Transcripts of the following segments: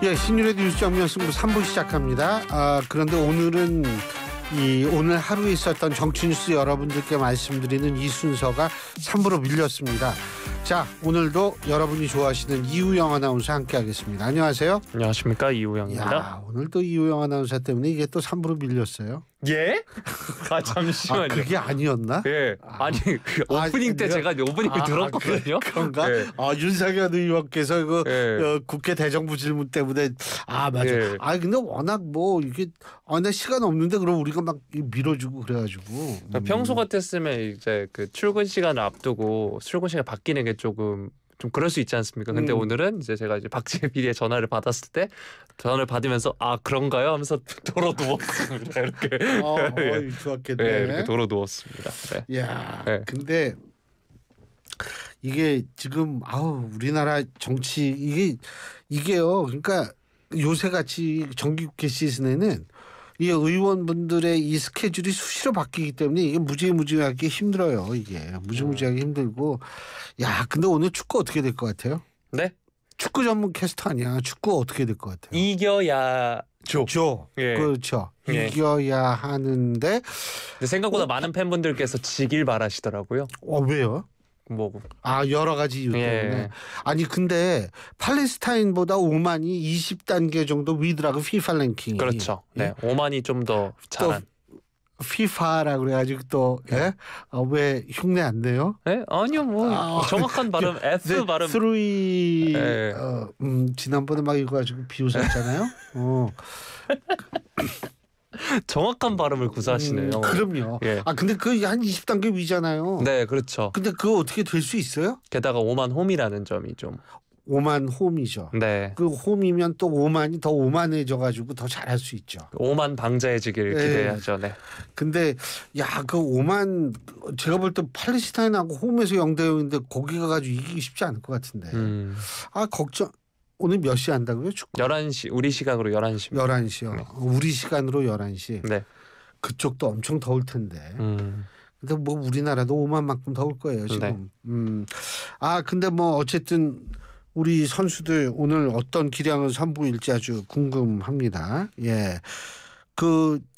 예, 신율의 뉴스 정면 승부 3부 시작합니다. 그런데 오늘은 오늘 하루에 있었던 정치 뉴스 여러분들께 말씀드리는 이 순서가 3부로 밀렸습니다. 자, 오늘도 여러분이 좋아하시는 이우영 아나운서 함께하겠습니다. 안녕하세요. 안녕하십니까, 이우영입니다. 야, 오늘 또 이우영 아나운서 때문에 이게 또 3부로 밀렸어요. 예? 잠시만요. 그게 아니었나? 예. 아니 그 오프닝 때 제가 오프닝을 들었거든요. 그런가? 예. 윤석열 의원께서 예. 국회 대정부 질문 때문에 맞아. 예. 근데 워낙 뭐 이게 나 시간 없는데 그럼 우리가 막 밀어주고 그래가지고. 평소 같았으면 이제 그 출근 시간을 앞두고 출근 시간 바뀌는 게 조금 좀 그럴 수 있지 않습니까? 근데 오늘은 이제 제가 이제 박지혜 PD의 전화를 받았을 때 전화를 받으면서 그런가요? 하면서 도로 누웠습니다. 이렇게. 좋았겠네. 네, 이렇게 도로 누웠습니다. 네. 야, 네. 근데 이게 지금 우리나라 정치 이게요. 그러니까 요새같이 정기국회 시즌에는 이 의원분들의 이 스케줄이 수시로 바뀌기 때문에 이게 무지무지하게 힘들어요. 이게 무지무지하게 힘들고. 야, 근데 오늘 축구 어떻게 될 것 같아요? 네? 축구 전문 캐스터 아니야. 축구 어떻게 될 것 같아요? 이겨야죠. 예. 그렇죠. 예. 이겨야 하는데 근데 생각보다 많은 팬분들께서 지길 바라시더라고요. 왜요? 뭐 여러 가지 이유 때문에. 예. 아니 근데 팔레스타인보다 오만이 20단계 정도 위더라고 피파 랭킹이. 그렇죠. 네, 예? 오만이 좀 더 잘한. 피파라고 그래가지고 또 왜 흉내 안 내요? 네? 아니요, 뭐 정확한 발음 F 발음. 3 예. 지난번에 막 이거 가지고 비웃었잖아요. 정확한 발음을 구사하시네요. 그럼요. 예. 근데 그 한 20단계 위잖아요. 네, 그렇죠. 근데 그거 어떻게 될 수 있어요? 게다가 오만 홈이라는 점이 좀. 오만 홈이죠. 네. 그 홈이면 또 오만이 더 오만해져 가지고 더 잘할 수 있죠. 오만 방자해지기를 기대하죠. 네. 근데 그 오만 제가 볼 때 팔레스타인하고 홈에서 0대0인데 거기 가가지고 이기기 쉽지 않을 것 같은데. 걱정. 오늘 몇 시 한다고요? 축구? 11시 우리 시각으로 11시입니다. 11시요. 네. 우리 시간으로 11시. 네. 그쪽도 엄청 더울 텐데. 근데 뭐 우리나라도 오만만큼 더울 거예요 지금. 네. 근데 뭐 어쨌든 우리 선수들 오늘 어떤 기량을 선보일지 아주 궁금합니다. 예.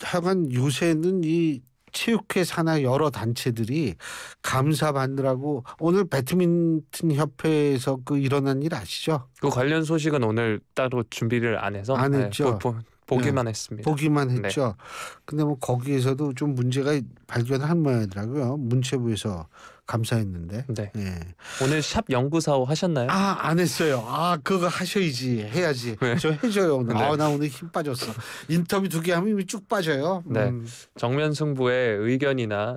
하여간 요새는 이 체육회 산하 여러 단체들이 감사받느라고 오늘 배드민턴 협회에서 일어난 일 아시죠? 그 관련 소식은 오늘 따로 준비를 안 해서 안 했죠. 보기만 했습니다. 보기만 했죠. 근데 뭐 거기에서도 좀 문제가 발견한 모양이더라고요. 문체부에서 감사했는데. 네. 예. 오늘 샵 0945 하셨나요? 안 했어요. 그거 하셔야지. 해야지. 네. 저 해줘요 오늘. 네. 나 오늘 힘 빠졌어. 인터뷰 2개 하면 힘이 쭉 빠져요. 네. 정면 승부의 의견이나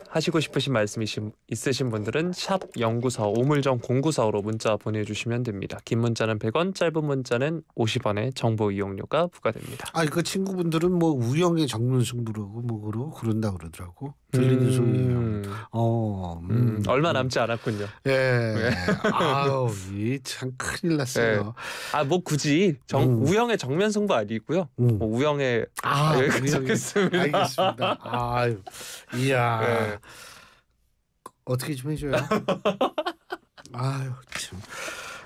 하시고 싶으신 말씀이 있으신 분들은 샵 0945 우물정 0945로 문자 보내주시면 됩니다. 긴 문자는 100원, 짧은 문자는 50원의 정보 이용료가 부과됩니다. 그 친구분들은 뭐 우영의 정면 승부라고 그런다 그러더라고. 들리는 소리예요. 얼마 남지 않았군요. 예. 참 큰일 났어요. 예. 뭐 굳이 우영의 정면 승부 아니고요. 뭐 우영의 여기까지 하겠습니다. 알겠습니다. 이야. 예. 어떻게 좀 해줘요. 참.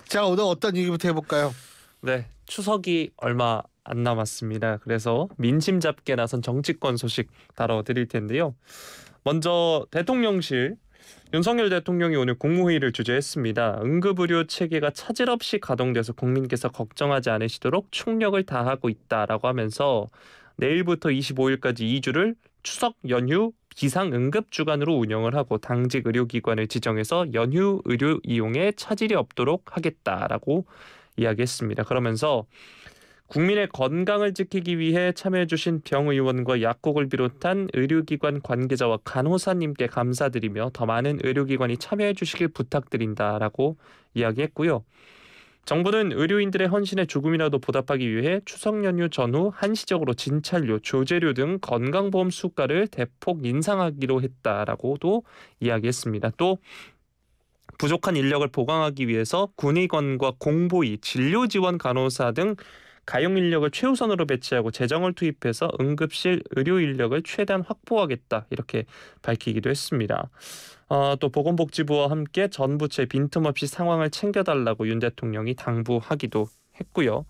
자, 오늘 어떤 얘기부터 해볼까요? 네, 추석이 얼마 안 남았습니다. 그래서 민심 잡기에 나선 정치권 소식 다뤄드릴 텐데요. 먼저 대통령실 윤석열 대통령이 오늘 국무회의를 주재했습니다. 응급의료 체계가 차질 없이 가동돼서 국민께서 걱정하지 않으시도록 총력을 다하고 있다라고 하면서 내일부터 25일까지 2주를 추석 연휴 비상응급 주간으로 운영을 하고 당직 의료기관을 지정해서 연휴 의료 이용에 차질이 없도록 하겠다라고 이야기했습니다. 그러면서 국민의 건강을 지키기 위해 참여해주신 병의원과 약국을 비롯한 의료기관 관계자와 간호사님께 감사드리며 더 많은 의료기관이 참여해주시길 부탁드린다라고 이야기했고요. 정부는 의료인들의 헌신에 조금이라도 보답하기 위해 추석 연휴 전후 한시적으로 진찰료, 조제료 등 건강보험 수가를 대폭 인상하기로 했다라고도 이야기했습니다. 또 부족한 인력을 보강하기 위해서 군의관과 공보의, 진료지원 간호사 등 가용 인력을 최우선으로 배치하고 재정을 투입해서 응급실 의료 인력을 최대한 확보하겠다 이렇게 밝히기도 했습니다. 또 보건복지부와 함께 전 부처에 빈틈없이 상황을 챙겨달라고 윤 대통령이 당부하기도 했고요.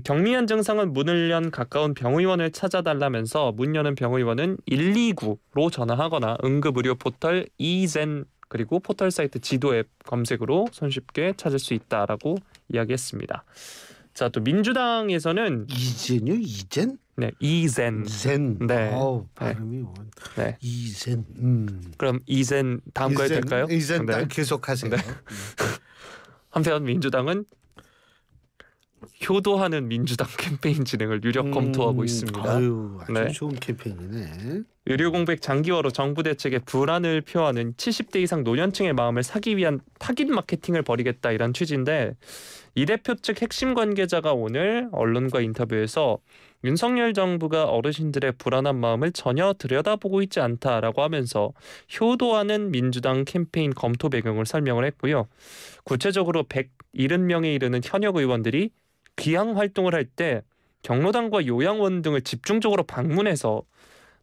경미한 증상은 문을 연 가까운 병의원을 찾아달라면서 문 여는 병의원은 129로 전화하거나 응급의료 포털 이젠 그리고 포털 사이트 지도 앱 검색으로 손쉽게 찾을 수 있다라고 이야기했습니다. 자, 또 민주당에서는 이젠요? 이젠? 네, 이젠. 젠. 네. 발음이 뭐. 네. 이젠. 그럼 이젠 다음 거 해도 될까요? 이젠 네. 계속하세요. 네. 한편 민주당은 효도하는 민주당 캠페인 진행을 유력 검토하고 있습니다. 아유, 아주 네. 좋은 캠페인이네. 의료 공백 장기화로 정부 대책에 불안을 표하는 70대 이상 노년층의 마음을 사기 위한 타깃 마케팅을 벌이겠다 이런 취지인데 이 대표 측 핵심 관계자가 오늘 언론과 인터뷰에서 윤석열 정부가 어르신들의 불안한 마음을 전혀 들여다보고 있지 않다라고 하면서 효도하는 민주당 캠페인 검토 배경을 설명을 했고요. 구체적으로 170명에 이르는 현역 의원들이 귀향 활동을 할 때 경로당과 요양원 등을 집중적으로 방문해서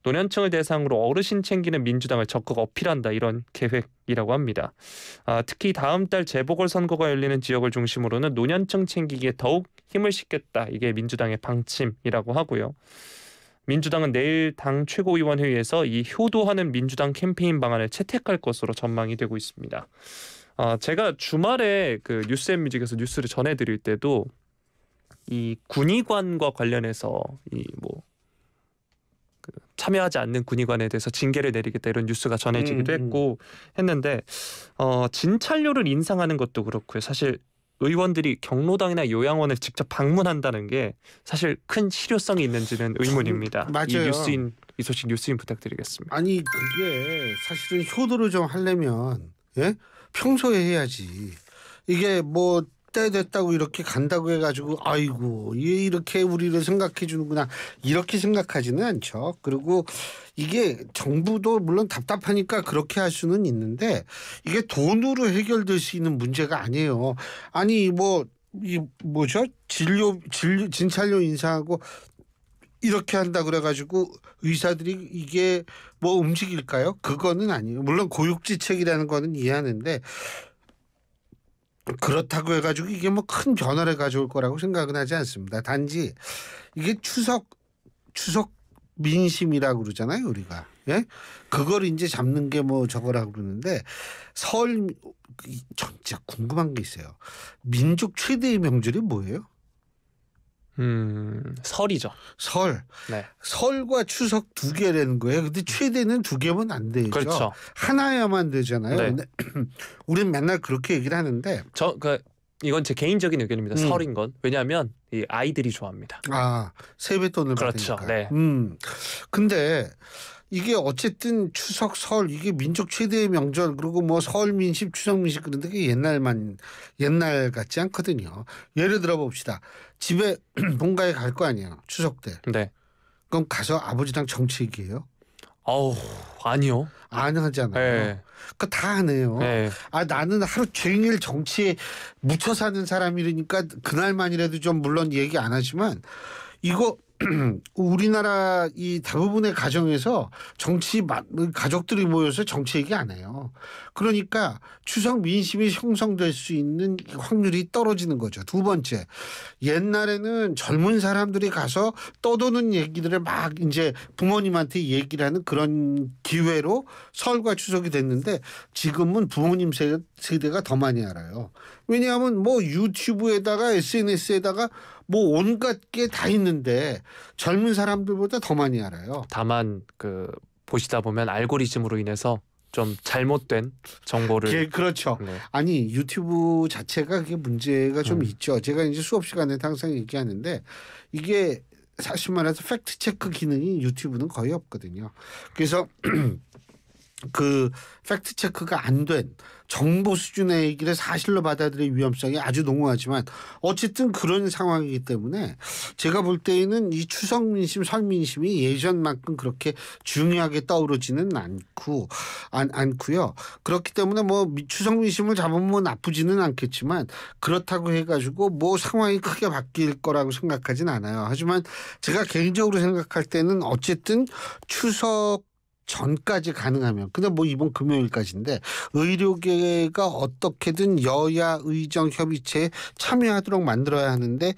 노년층을 대상으로 어르신 챙기는 민주당을 적극 어필한다 이런 계획이라고 합니다. 특히 다음 달 재보궐선거가 열리는 지역을 중심으로는 노년층 챙기기에 더욱 힘을 싣겠다. 이게 민주당의 방침이라고 하고요. 민주당은 내일 당 최고위원회의에서 이 효도하는 민주당 캠페인 방안을 채택할 것으로 전망이 되고 있습니다. 제가 주말에 그 뉴스앤뮤직에서 뉴스를 전해드릴 때도 이 군의관과 관련해서 참여하지 않는 군의관에 대해서 징계를 내리겠다 이런 뉴스가 전해지기도 했고 했는데 진찰료를 인상하는 것도 그렇고요. 사실 의원들이 경로당이나 요양원을 직접 방문한다는 게 사실 큰 실효성이 있는지는 의문입니다. 맞아요. 이 소식 뉴스인 부탁드리겠습니다. 아니 그게 사실은 효도를 좀 하려면 평소에 해야지. 이게 뭐 때 됐다고 이렇게 간다고 해가지고 아이고 얘 이렇게 우리를 생각해 주는구나 이렇게 생각하지는 않죠. 그리고 이게 정부도 물론 답답하니까 그렇게 할 수는 있는데 이게 돈으로 해결될 수 있는 문제가 아니에요. 아니 진찰료 인상하고 이렇게 한다 그래가지고 의사들이 이게 뭐 움직일까요? 그거는 아니에요. 물론 고육지책이라는 거는 이해하는데 그렇다고 해가지고 이게 뭐 큰 변화를 가져올 거라고 생각은 하지 않습니다. 단지 이게 추석 민심이라고 그러잖아요, 우리가. 그걸 이제 잡는 게 뭐 저거라고 그러는데 진짜 궁금한 게 있어요. 민족 최대의 명절이 뭐예요? 설이죠. 설. 네. 설과 추석 두 개라는 거예요. 근데 최대는 두 개면 안 되죠. 그렇죠. 하나야만 되잖아요. 네. 근데 우리는 맨날 그렇게 얘기를 하는데 이건 제 개인적인 의견입니다. 설인 건. 왜냐하면 이 아이들이 좋아합니다. 세뱃돈을 그렇죠. 받으니까. 네. 근데 이게 어쨌든 추석 설 이게 민족 최대의 명절 그리고 뭐 설 민심 추석 민심 그런데 그게 옛날 같지 않거든요. 예를 들어 봅시다. 집에 본가에 갈 거 아니에요. 추석 때. 네. 그럼 가서 아버지랑 정치 얘기해요? 아니요. 안 하잖아요. 네. 그거 다 하네요. 네. 나는 하루 종일 정치에 묻혀 사는 사람이니까 그날만이라도 좀 물론 얘기 안 하지만 이거 우리나라 이 대부분의 가정에서 가족들이 모여서 정치 얘기 안 해요. 그러니까 추석 민심이 형성될 수 있는 확률이 떨어지는 거죠. 두 번째, 옛날에는 젊은 사람들이 가서 떠도는 얘기들을 막 이제 부모님한테 얘기를 하는 그런 기회로 설과 추석이 됐는데 지금은 부모님 세대가 더 많이 알아요. 왜냐하면 뭐 유튜브에다가 SNS에다가 뭐 온갖 게 다 있는데 젊은 사람들보다 더 많이 알아요. 다만 보시다 보면 알고리즘으로 인해서 좀 잘못된 정보를 그렇죠. 네. 아니 유튜브 자체가 그게 문제가 좀 있죠. 제가 이제 수업 시간에 항상 얘기하는데 이게 사실 말해서 팩트 체크 기능이 유튜브는 거의 없거든요. 그래서 그 팩트 체크가 안 된 정보 수준의 얘기를 사실로 받아들일 위험성이 아주 농후하지만 어쨌든 그런 상황이기 때문에 제가 볼 때에는 이 추석 민심, 설 민심이 예전만큼 그렇게 중요하게 떠오르지는 않고요. 그렇기 때문에 뭐 추석 민심을 잡으면 뭐 나쁘지는 않겠지만 그렇다고 해가지고 뭐 상황이 크게 바뀔 거라고 생각하진 않아요. 하지만 제가 개인적으로 생각할 때는 어쨌든 추석 전까지 가능하면 근데 뭐 이번 금요일까지인데 의료계가 어떻게든 여야 의정 협의체에 참여하도록 만들어야 하는데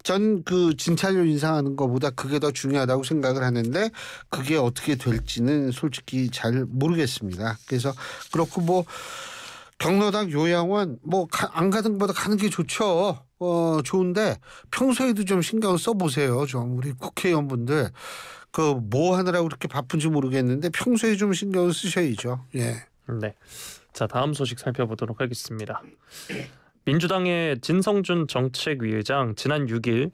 전 그 진찰료 인상하는 것보다 그게 더 중요하다고 생각을 하는데 그게 어떻게 될지는 솔직히 잘 모르겠습니다. 그래서 그렇고 뭐 경로당 요양원 뭐 안 가는 것보다 가는 게 좋죠. 좋은데 평소에도 좀 신경 써보세요. 좀 우리 국회의원분들 그 뭐 하느라고 그렇게 바쁜지 모르겠는데 평소에 좀 신경을 쓰셔야죠. 예. 네. 자, 다음 소식 살펴보도록 하겠습니다. 민주당의 진성준 정책위의장 지난 6일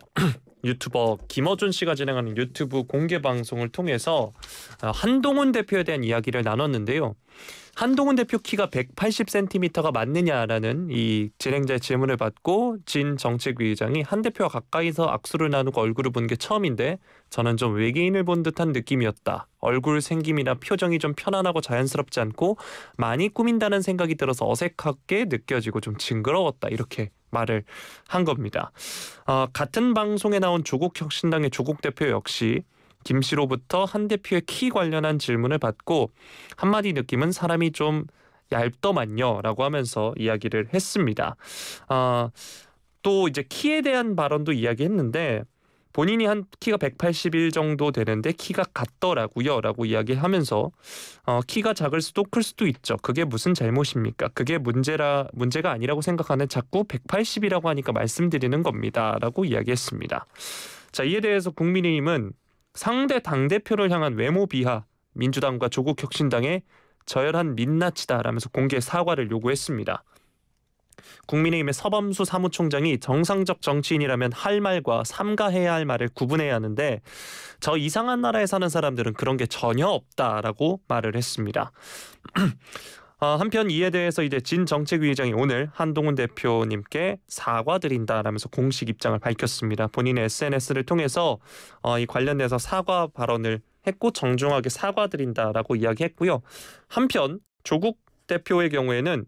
유튜버 김어준 씨가 진행하는 유튜브 공개 방송을 통해서 한동훈 대표에 대한 이야기를 나눴는데요. 한동훈 대표 키가 180cm가 맞느냐라는 이 진행자의 질문을 받고 진 정책위의장이 한 대표와 가까이서 악수를 나누고 얼굴을 본 게 처음인데 저는 좀 외계인을 본 듯한 느낌이었다. 얼굴 생김이나 표정이 좀 편안하고 자연스럽지 않고 많이 꾸민다는 생각이 들어서 어색하게 느껴지고 좀 징그러웠다. 이렇게 말을 한 겁니다. 같은 방송에 나온 조국혁신당의 조국 대표 역시 김 씨로부터 한 대표의 키 관련한 질문을 받고 한마디 느낌은 사람이 좀 얇더만요 라고 하면서 이야기를 했습니다. 또 이제 키에 대한 발언도 이야기했는데 본인이 한 키가 181 정도 되는데 키가 같더라고요 라고 이야기하면서 키가 작을 수도 클 수도 있죠. 그게 무슨 잘못입니까? 그게 문제가 아니라고 생각하는 자꾸 180이라고 하니까 말씀드리는 겁니다 라고 이야기했습니다. 자, 이에 대해서 국민의힘은 상대 당대표를 향한 외모 비하, 민주당과 조국혁신당의 저열한 민낯이다라면서 공개 사과를 요구했습니다. 국민의힘의 서범수 사무총장이 정상적 정치인이라면 할 말과 삼가해야 할 말을 구분해야 하는데 저 이상한 나라에 사는 사람들은 그런 게 전혀 없다라고 말을 했습니다. 한편 이에 대해서 이제 진 정책위의장이 오늘 한동훈 대표님께 사과드린다라면서 공식 입장을 밝혔습니다. 본인의 SNS를 통해서 이 관련돼서 사과 발언을 했고 정중하게 사과드린다라고 이야기했고요. 한편 조국 대표의 경우에는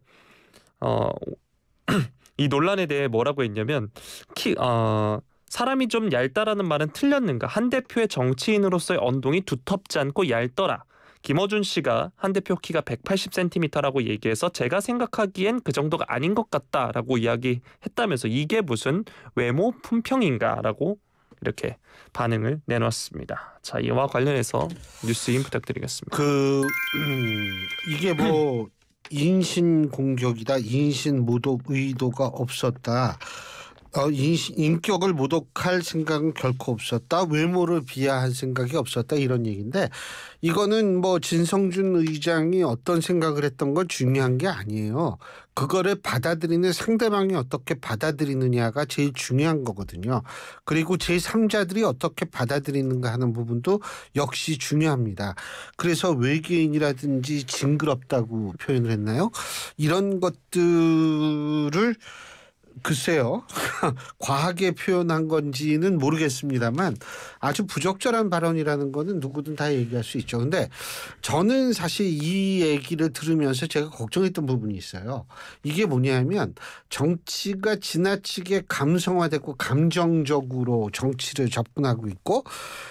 이 논란에 대해 뭐라고 했냐면 사람이 좀 얇다라는 말은 틀렸는가? 한 대표의 정치인으로서의 언동이 두텁지 않고 얇더라. 김어준 씨가 한 대표 키가 180cm라고 얘기해서 제가 생각하기엔 그 정도가 아닌 것 같다라고 이야기했다면서 이게 무슨 외모 품평인가라고 이렇게 반응을 내놨습니다. 자, 이와 관련해서 뉴스인 부탁드리겠습니다. 이게 뭐 인신 공격이다, 인신 모독 의도가 없었다. 인격을 모독할 생각은 결코 없었다. 외모를 비하할 생각이 없었다. 이런 얘기인데 이거는 뭐 진성준 의장이 어떤 생각을 했던 건 중요한 게 아니에요. 그거를 받아들이는 상대방이 어떻게 받아들이느냐가 제일 중요한 거거든요. 그리고 제3자들이 어떻게 받아들이는가 하는 부분도 역시 중요합니다. 그래서 외계인이라든지 징그럽다고 표현을 했나요? 이런 것들을 글쎄요. 과하게 표현한 건지는 모르겠습니다만 아주 부적절한 발언이라는 거는 누구든 다 얘기할 수 있죠. 근데 저는 사실 이 얘기를 들으면서 제가 걱정했던 부분이 있어요. 이게 뭐냐면 정치가 지나치게 감성화되고 감정적으로 정치를 접근하고 있고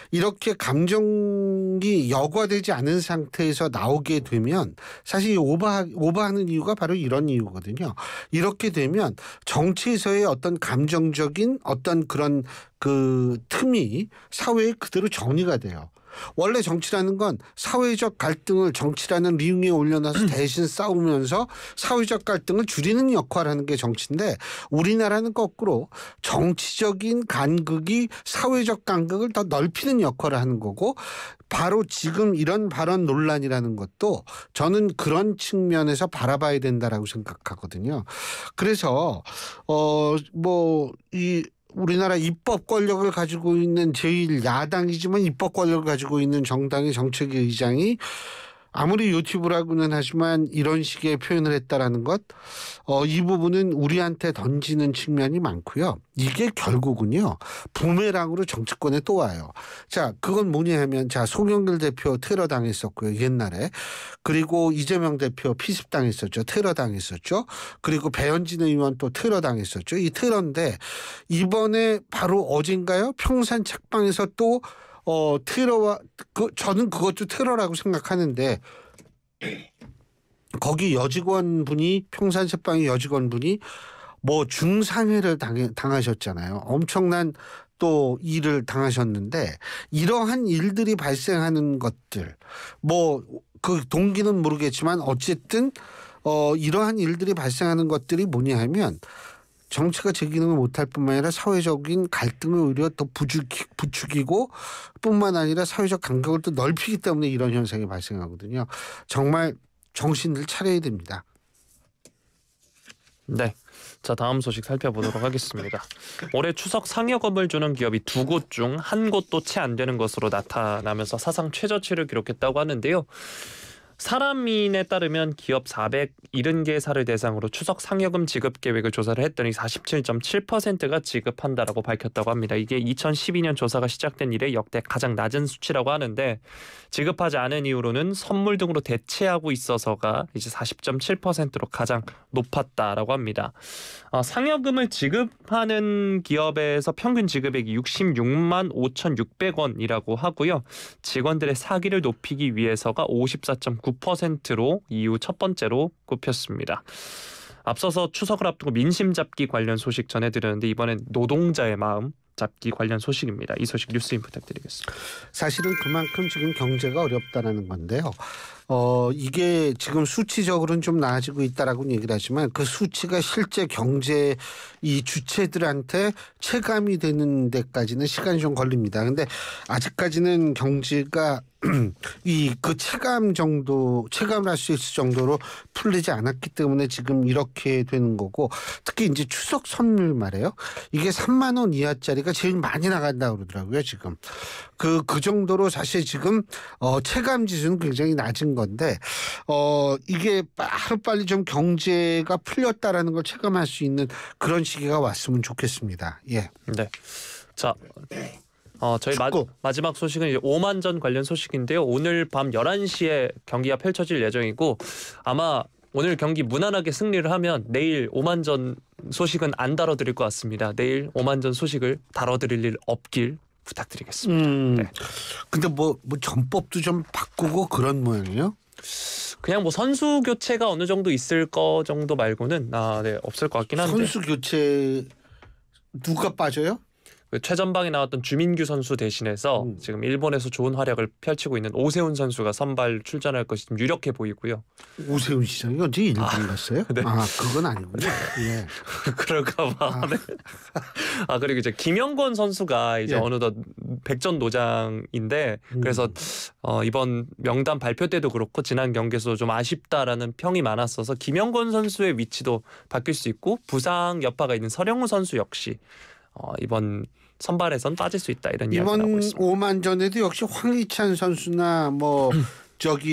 이렇게 감정이 여과되지 않은 상태에서 나오게 되면 사실 오버하는 이유가 바로 이런 이유거든요. 이렇게 되면 정치에서의 어떤 감정적인 어떤 그런 그 틈이 사회에 그대로 정리가 돼요. 원래 정치라는 건 사회적 갈등을 정치라는 링 위에 올려놔서 대신 싸우면서 사회적 갈등을 줄이는 역할을 하는 게 정치인데 우리나라는 거꾸로 정치적인 간극이 사회적 간극을 더 넓히는 역할을 하는 거고 바로 지금 이런 발언 논란이라는 것도 저는 그런 측면에서 바라봐야 된다라고 생각하거든요. 그래서 우리나라 입법 권력을 가지고 있는 제일 야당이지만 입법 권력을 가지고 있는 정당의 정책위 의장이 아무리 유튜브라고는 하지만 이런 식의 표현을 했다라는 것, 이 부분은 우리한테 던지는 측면이 많고요. 이게 결국은요 부메랑으로 정치권에 또 와요. 자, 그건 뭐냐 하면 자 송영길 대표 테러 당했었고요 옛날에. 그리고 이재명 대표 피습 당했었죠. 테러 당했었죠. 그리고 배현진 의원 또 테러 당했었죠. 이 테러인데 이번에 바로 어젠가요? 평산 책방에서 또 테러와 저는 그것도 테러라고 생각하는데 거기 여직원분이 평산세방의 여직원분이 뭐 중상해를 당하셨잖아요. 엄청난 또 일을 당하셨는데 이러한 일들이 발생하는 것들 뭐 그 동기는 모르겠지만 어쨌든 이러한 일들이 발생하는 것들이 뭐냐 하면 정치가 제 기능을 못할 뿐만 아니라 사회적인 갈등을 오히려 더 부추기고 뿐만 아니라 사회적 간격을 또 넓히기 때문에 이런 현상이 발생하거든요. 정말 정신을 차려야 됩니다. 네. 자, 다음 소식 살펴보도록 하겠습니다. 올해 추석 상여금을 주는 기업이 2곳 중 1곳도 채 안 되는 것으로 나타나면서 사상 최저치를 기록했다고 하는데요. 사람인에 따르면 기업 470개사를 대상으로 추석 상여금 지급 계획을 조사를 했더니 47.7%가 지급한다라고 밝혔다고 합니다. 이게 2012년 조사가 시작된 이래 역대 가장 낮은 수치라고 하는데 지급하지 않은 이유로는 선물 등으로 대체하고 있어서가 이제 40.7%로 가장 높았다라고 합니다. 상여금을 지급하는 기업에서 평균 지급액이 66만 5,600원이라고 하고요. 직원들의 사기를 높이기 위해서가 54.9%로 이후 첫 번째로 꼽혔습니다. 앞서서 추석을 앞두고 민심 잡기 관련 소식 전해드렸는데 이번엔 노동자의 마음 잡기 관련 소식입니다. 이 소식 뉴스인 부탁드리겠습니다. 사실은 그만큼 지금 경제가 어렵다라는 건데요. 이게 지금 수치적으로는 좀 나아지고 있다라고 얘기를 하지만 그 수치가 실제 경제 이 주체들한테 체감이 되는 데까지는 시간이 좀 걸립니다. 근데 아직까지는 경제가 그 체감을 할 수 있을 정도로 풀리지 않았기 때문에 지금 이렇게 되는 거고 특히 이제 추석 선물 말이에요. 이게 3만 원 이하짜리가 제일 많이 나간다고 그러더라고요. 지금 그 정도로 사실 지금 체감 지수는 굉장히 낮은 건데 이게 하루빨리 좀 경제가 풀렸다라는 걸 체감할 수 있는 그런 시기가 왔으면 좋겠습니다. 예. 네. 자. 저희 마지막 소식은 이제 오만전 관련 소식인데요. 오늘 밤 11시에 경기가 펼쳐질 예정이고 아마 오늘 경기 무난하게 승리를 하면 내일 오만전 소식은 안 다뤄드릴 것 같습니다. 내일 오만전 소식을 다뤄드릴 일 없길 부탁드리겠습니다. 네. 근데 뭐 전법도 좀 바꾸고 그런 모양이에요? 그냥 뭐 선수 교체가 어느 정도 있을 거 정도 말고는 네, 없을 것 같긴 한데. 선수 교체 누가 빠져요? 최전방에 나왔던 주민규 선수 대신해서 지금 일본에서 좋은 활약을 펼치고 있는 오세훈 선수가 선발 출전할 것이 좀 유력해 보이고요. 오세훈 시장이 언제 일본 갔어요? 네. 그건 아니군요. 예. 그럴까 봐. 네. 그리고 이제 김영권 선수가 이제 어느덧 백전노장인데 그래서 이번 명단 발표 때도 그렇고 지난 경기에서 좀 아쉽다라는 평이 많았어서 김영권 선수의 위치도 바뀔 수 있고 부상 여파가 있는 서령우 선수 역시 이번 선발에선 빠질 수 있다 이런 이야기가 나오고 있습니다. 이번 오만전에도 역시 황희찬 선수나 뭐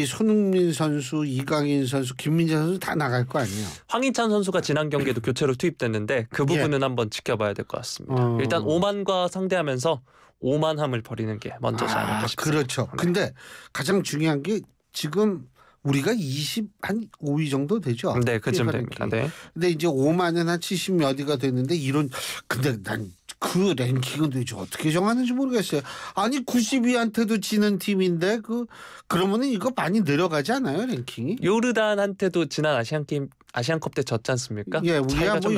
손흥민 선수, 이강인 선수, 김민재 선수 다 나갈 거 아니에요. 황희찬 선수가 지난 경기에도 교체로 투입됐는데 그 부분은 한번 지켜봐야 될 것 같습니다. 일단 오만과 상대하면서 오만함을 버리는 게 먼저지 않을까 싶습니다. 그렇죠. 네. 근데 가장 중요한 게 지금 우리가 20한 5위 정도 되죠. 네, 그쯤 됩니다. 네. 근데 이제 5만은 한 70몇 위가 됐는데 근데 난 그 랭킹은 도대체 어떻게 정하는지 모르겠어요. 아니 90위한테도 지는 팀인데 그러면은 이거 많이 내려가지 않아요, 랭킹이? 요르단한테도 지난 아시안컵 때 졌지 않습니까? 예, 우리가 뭐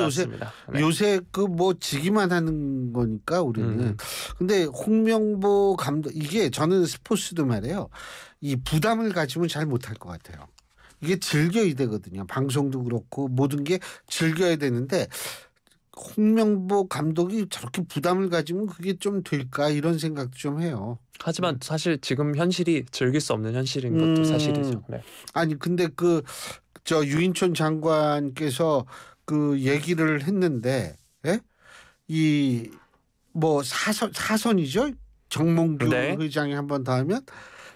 요새 지기만 하는 거니까 우리는. 근데 홍명보 감독 이게 저는 스포츠도 말이에요. 이 부담을 가지면 잘 못할 것 같아요. 이게 즐겨야 되거든요. 방송도 그렇고 모든 게 즐겨야 되는데 홍명보 감독이 저렇게 부담을 가지면 그게 좀 될까 이런 생각도 좀 해요. 하지만 사실 지금 현실이 즐길 수 없는 현실인 것도 사실이죠. 네. 아니 근데 유인촌 장관께서 얘기를 했는데 이 뭐 사선이죠. 정몽규 네. 회장이 한 번 더 하면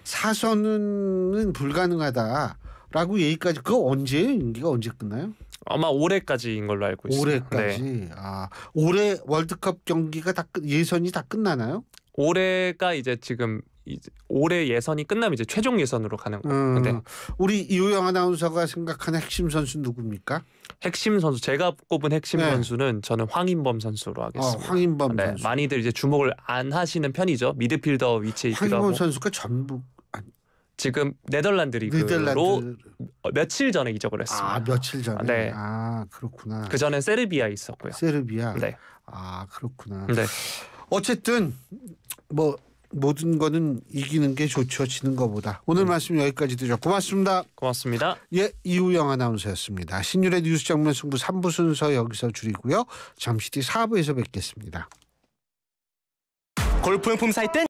사선은 불가능하다라고 얘기까지 언제예요? 임기가 언제 끝나요? 아마 올해까지인 걸로 알고 있습니다. 올해까지. 네. 올해 월드컵 경기가 예선이 다 끝나나요? 올해가 이제 지금 올해 예선이 끝나면 이제 최종 예선으로 가는 거예요. 네. 우리 이우영 아나운서가 생각하는 핵심 선수 누굽니까? 핵심 선수 제가 꼽은 핵심 네. 선수는 저는 황인범 선수로 하겠습니다. 황인범 네, 선수. 많이들 이제 주목을 안 하시는 편이죠. 미드필더 위치에 있기도 황인범 하고. 선수가 전북 지금 네덜란드 리그로 네덜란드 며칠 전에 이적을 했습니다. 며칠 전에. 네. 그렇구나. 그 전에 세르비아에 있었고요. 세르비아. 네. 그렇구나. 네. 어쨌든 뭐 모든 거는 이기는 게 좋죠. 지는 거보다. 오늘 말씀 여기까지 드려. 고맙습니다. 고맙습니다. 예, 이우영 아나운서였습니다. 신율의 뉴스 장면 승부 3부 순서 여기서 줄이고요. 잠시 뒤 4부에서 뵙겠습니다. 골프용품 살 땐